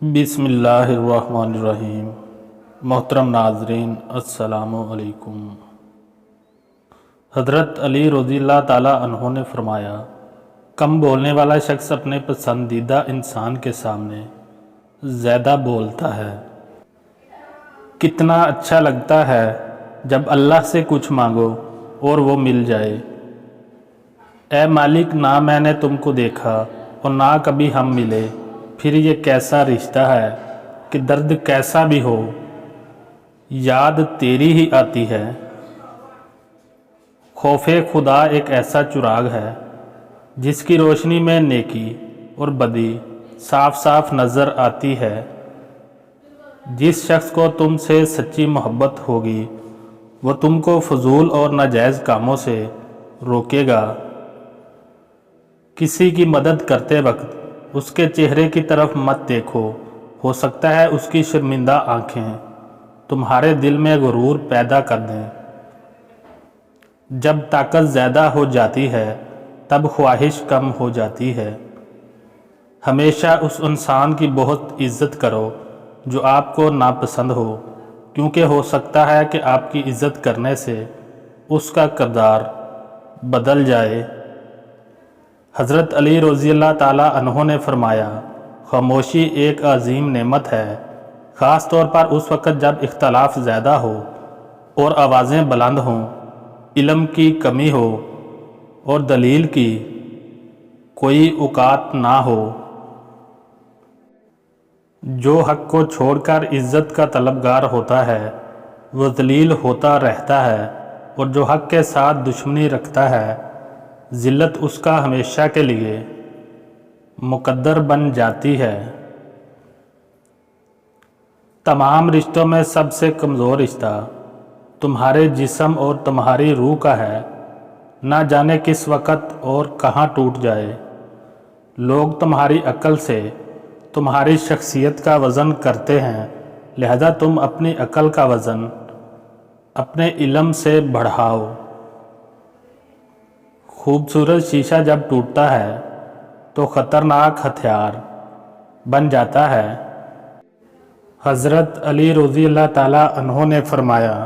بسم اللہ الرحمن الرحیم۔ محترم ناظرین السلام علیکم۔ حضرت علی رضی اللہ تعالیٰ عنہ نے فرمایا، کم بولنے والا شخص اپنے پسندیدہ انسان کے سامنے زیادہ بولتا ہے۔ کتنا اچھا لگتا ہے جب اللہ سے کچھ مانگو اور وہ مل جائے۔ اے مالک، نہ میں نے تم کو دیکھا اور نہ کبھی ہم ملے، پھر یہ کیسا رشتہ ہے کہ درد کیسا بھی ہو یاد تیری ہی آتی ہے۔ خوف خدا ایک ایسا چراغ ہے جس کی روشنی میں نیکی اور بدی صاف صاف نظر آتی ہے۔ جس شخص کو تم سے سچی محبت ہوگی وہ تم کو فضول اور ناجائز کاموں سے روکے گا۔ کسی کی مدد کرتے وقت اس کے چہرے کی طرف مت دیکھو، ہو سکتا ہے اس کی شرمندہ آنکھیں تمہارے دل میں غرور پیدا کر دیں۔ جب طاقت زیادہ ہو جاتی ہے تب خواہش کم ہو جاتی ہے۔ ہمیشہ اس انسان کی بہت عزت کرو جو آپ کو ناپسند ہو، کیونکہ ہو سکتا ہے کہ آپ کی عزت کرنے سے اس کا کردار بدل جائے۔ حضرت علی رضی اللہ تعالیٰ عنہ نے فرمایا، خاموشی ایک عظیم نعمت ہے، خاص طور پر اس وقت جب اختلاف زیادہ ہو اور آوازیں بلند ہوں، علم کی کمی ہو اور دلیل کی کوئی اوقات نہ ہو۔ جو حق کو چھوڑ کر عزت کا طلبگار ہوتا ہے وہ ذلیل ہوتا رہتا ہے، اور جو حق کے ساتھ دشمنی رکھتا ہے ذلت اس کا ہمیشہ کے لیے مقدر بن جاتی ہے۔ تمام رشتوں میں سب سے کمزور رشتہ تمہارے جسم اور تمہاری روح کا ہے، نہ جانے کس وقت اور کہاں ٹوٹ جائے۔ لوگ تمہاری عقل سے تمہاری شخصیت کا وزن کرتے ہیں، لہذا تم اپنی عقل کا وزن اپنے علم سے بڑھاؤ۔ خوبصورت شیشہ جب ٹوٹتا ہے تو خطرناک ہتھیار بن جاتا ہے۔ حضرت علی رضی اللہ تعالیٰ عنہ نے فرمایا،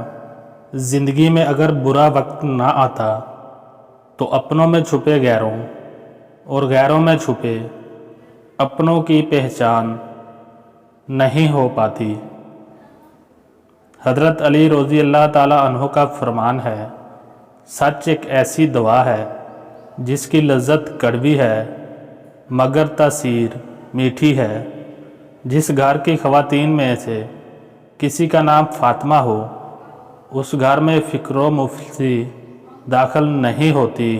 زندگی میں اگر برا وقت نہ آتا تو اپنوں میں چھپے غیروں اور غیروں میں چھپے اپنوں کی پہچان نہیں ہو پاتی۔ حضرت علی رضی اللہ تعالیٰ عنہ کا فرمان ہے، سچ ایک ایسی دوا ہے جس کی لذت کڑوی ہے مگر تاثیر میٹھی ہے۔ جس گھر کی خواتین میں سے کسی کا نام فاطمہ ہو اس گھر میں فکر و مفلسی داخل نہیں ہوتی۔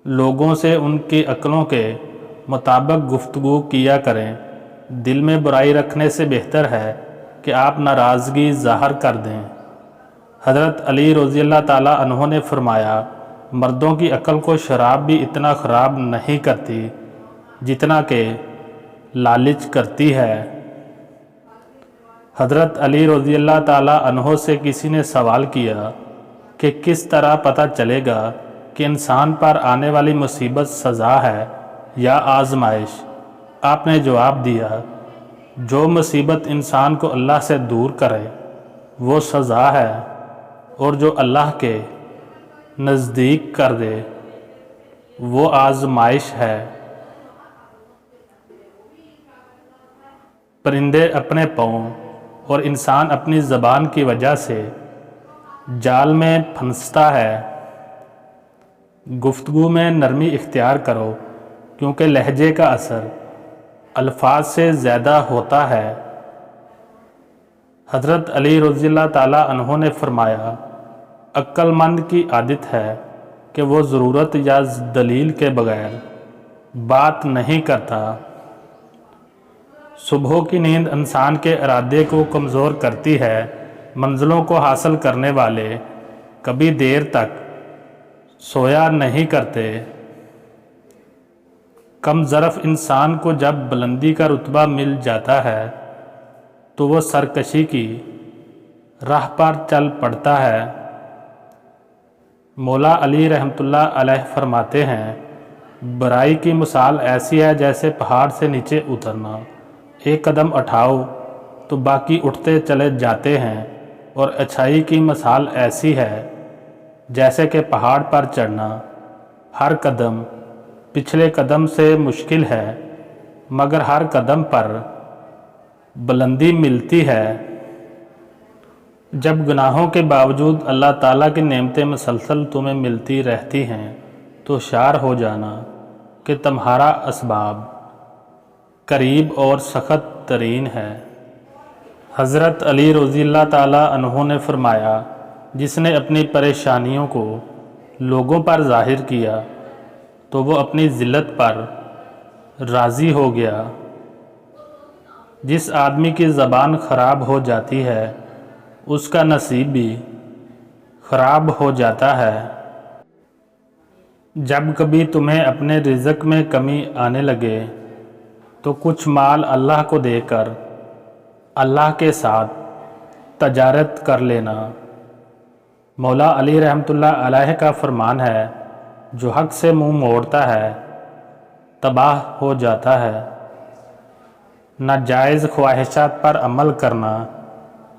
لوگوں سے ان کی عقلوں کے مطابق گفتگو کیا کریں، دل میں برائی رکھنے سے بہتر ہے کہ آپ ناراضگی ظاہر کر دیں۔ حضرت علی رضی اللہ تعالیٰ عنہ نے فرمایا، مردوں کی عقل کو شراب بھی اتنا خراب نہیں کرتی جتنا کہ لالچ کرتی ہے۔ حضرت علی رضی اللہ تعالیٰ عنہ سے کسی نے سوال کیا کہ کس طرح پتہ چلے گا کہ انسان پر آنے والی مصیبت سزا ہے یا آزمائش؟ آپ نے جواب دیا، جو مصیبت انسان کو اللہ سے دور کرے وہ سزا ہے، اور جو اللہ کے نزدیک کر دے وہ آزمائش ہے۔ پرندے اپنے پاؤں اور انسان اپنی زبان کی وجہ سے جال میں پھنستا ہے۔ گفتگو میں نرمی اختیار کرو، کیونکہ لہجے کا اثر الفاظ سے زیادہ ہوتا ہے۔ حضرت علی رضی اللہ تعالیٰ عنہ نے فرمایا، عقل مند کی عادت ہے کہ وہ ضرورت یا دلیل کے بغیر بات نہیں کرتا۔ صبح کی نیند انسان کے ارادے کو کمزور کرتی ہے۔ منزلوں کو حاصل کرنے والے کبھی دیر تک سویا نہیں کرتے۔ کم ظرف انسان کو جب بلندی کا رتبہ مل جاتا ہے تو وہ سرکشی کی راہ پر چل پڑتا ہے۔ مولا علی رحمۃ اللہ علیہ فرماتے ہیں، برائی کی مثال ایسی ہے جیسے پہاڑ سے نیچے اترنا۔ एक कदम उठाओ तो बाकी उठते चले जाते हैं, और अच्छाई की मिसाल ऐसी है जैसे कि पहाड़ पर चढ़ना। हर कदम पिछले कदम से मुश्किल है, मगर हर कदम पर बुलंदी मिलती है। जब गुनाहों के बावजूद अल्लाह ताला की नेमतें मुसलसल तुम्हें मिलती रहती हैं तो होशियार हो जाना कि तुम्हारा असबाब करीब और सख्त तरीन है। हज़रत अली रज़ियल्लाहु ताला अन्हु ने फरमाया, जिसने अपनी परेशानियों को लोगों पर ज़ाहिर किया तो वो अपनी ज़िल्लत पर राज़ी हो गया। जिस आदमी की ज़बान ख़राब हो जाती है उसका नसीब भी ख़राब हो जाता है। जब कभी तुम्हें अपने रिज़्क़ में कमी आने लगे तो कुछ माल अल्लाह को देकर अल्लाह के साथ तजारत कर लेना। मौला अली रहमतुल्लाह अलैह का फरमान है, जो हक़ से मुँह मोड़ता है तबाह हो जाता है। नाजायज़ ख्वाहिशात पर अमल करना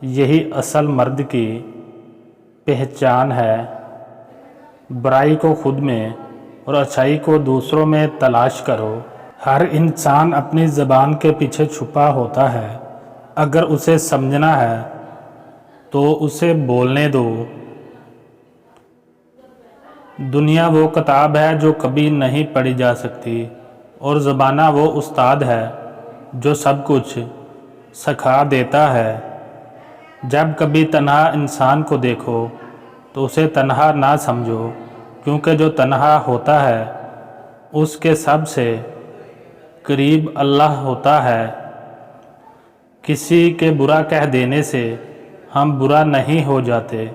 यही असल मर्द की पहचान है। बुराई को खुद में और अच्छाई को दूसरों में तलाश करो। हर इंसान अपनी ज़बान के पीछे छुपा होता है। अगर उसे समझना है तो उसे बोलने दो। दुनिया वो किताब है जो कभी नहीं पढ़ी जा सकती, और ज़बाना वो उस्ताद है जो सब कुछ सिखा देता है। जब कभी तन्हा इंसान को देखो तो उसे तन्हा ना समझो, क्योंकि जो तन्हा होता है उसके सबसे करीब अल्लाह होता है। किसी के बुरा कह देने से हम बुरा नहीं हो जाते।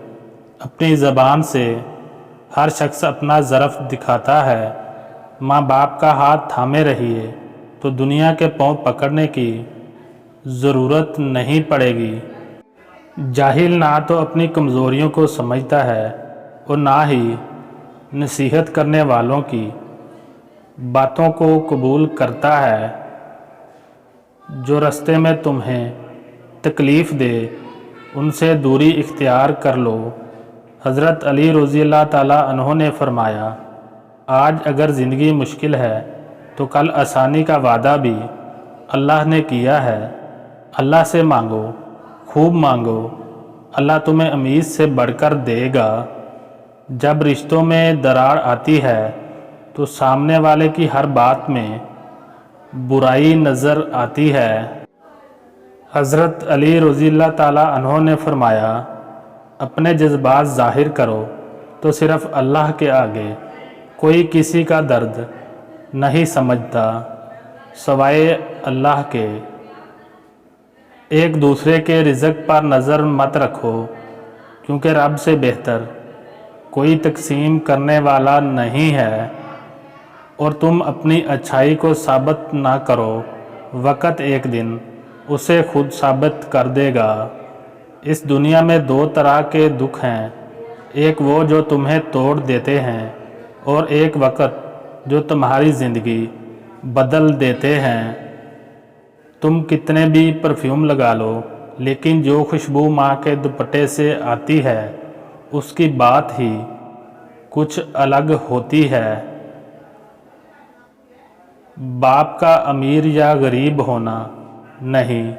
अपनी ज़बान से हर शख्स अपना ज़रफ़ दिखाता है। माँ बाप का हाथ थामे रहिए तो दुनिया के पाँव पकड़ने की ज़रूरत नहीं पड़ेगी। जाहिल ना तो अपनी कमज़ोरियों को समझता है और ना ही नसीहत करने वालों की बातों को कबूल करता है। जो रास्ते में तुम्हें तकलीफ़ दे उनसे दूरी इख्तियार कर लो। हज़रत अली रज़ियल्लाहु ताला अन्हु ने फरमाया, आज अगर ज़िंदगी मुश्किल है तो कल आसानी का वादा भी अल्लाह ने किया है। अल्लाह से मांगो, खूब मांगो, अल्लाह तुम्हें उम्मीद से बढ़कर देगा। जब रिश्तों में दरार आती है तो सामने वाले की हर बात में बुराई नज़र आती है। हज़रत अली रज़ियल्लाहु ताला अन्हु ने फरमाया, अपने जज्बात ज़ाहिर करो तो सिर्फ़ अल्लाह के आगे कोई किसी का दर्द नहीं समझता सवाए अल्लाह के। एक दूसरे के रिज़्क़ पर नज़र मत रखो, क्योंकि रब से बेहतर कोई तकसीम करने वाला नहीं है। और तुम अपनी अच्छाई को साबित ना करो, वक़्त एक दिन उसे खुद साबित कर देगा। इस दुनिया में दो तरह के दुख हैं, एक वो जो तुम्हें तोड़ देते हैं और एक वक़्त जो तुम्हारी ज़िंदगी बदल देते हैं। तुम कितने भी परफ्यूम लगा लो, लेकिन जो खुशबू माँ के दुपट्टे से आती है उसकी बात ही कुछ अलग होती है। बाप का अमीर या गरीब होना नहीं,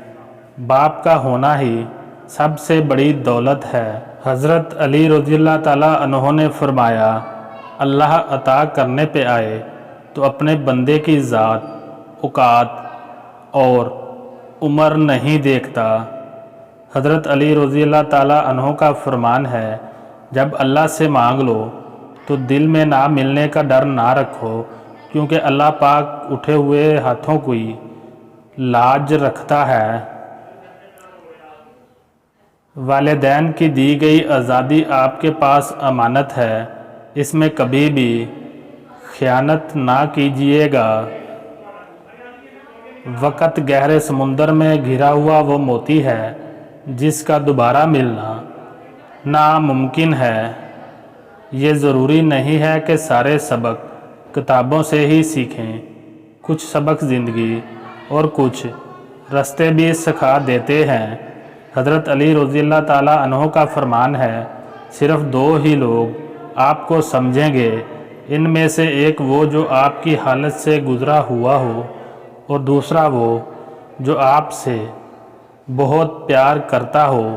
बाप का होना ही सबसे बड़ी दौलत है। हज़रत अली रज़ियल्लाहु ताला अन्हु ने फरमाया, अल्लाह अता करने पे आए तो अपने बंदे की ज़ात, औकात और उम्र नहीं देखता। हज़रत अली रज़ियल्लाहु ताला अन्हु का फरमान है, जब अल्लाह से मांग लो तो दिल में ना मिलने का डर ना रखो, क्योंकि अल्लाह पाक उठे हुए हाथों की लाज रखता है। वालिदैन की दी गई आज़ादी आपके पास अमानत है, इसमें कभी भी ख़यानत ना कीजिएगा। वक़्त गहरे समुंदर में घिरा हुआ वो मोती है जिसका दोबारा मिलना नामुमकिन है। ये ज़रूरी नहीं है कि सारे सबक किताबों से ही सीखें, कुछ सबक ज़िंदगी और कुछ راستے بھی سکھا دیتے ہیں۔ حضرت علی رضی اللہ تعالیٰ عنہ کا فرمان ہے، صرف 2 ہی لوگ آپ کو سمجھیں گے، ان میں سے ایک وہ جو آپ کی حالت سے گزرا ہوا ہو، اور دوسرا وہ جو آپ سے بہت پیار کرتا ہو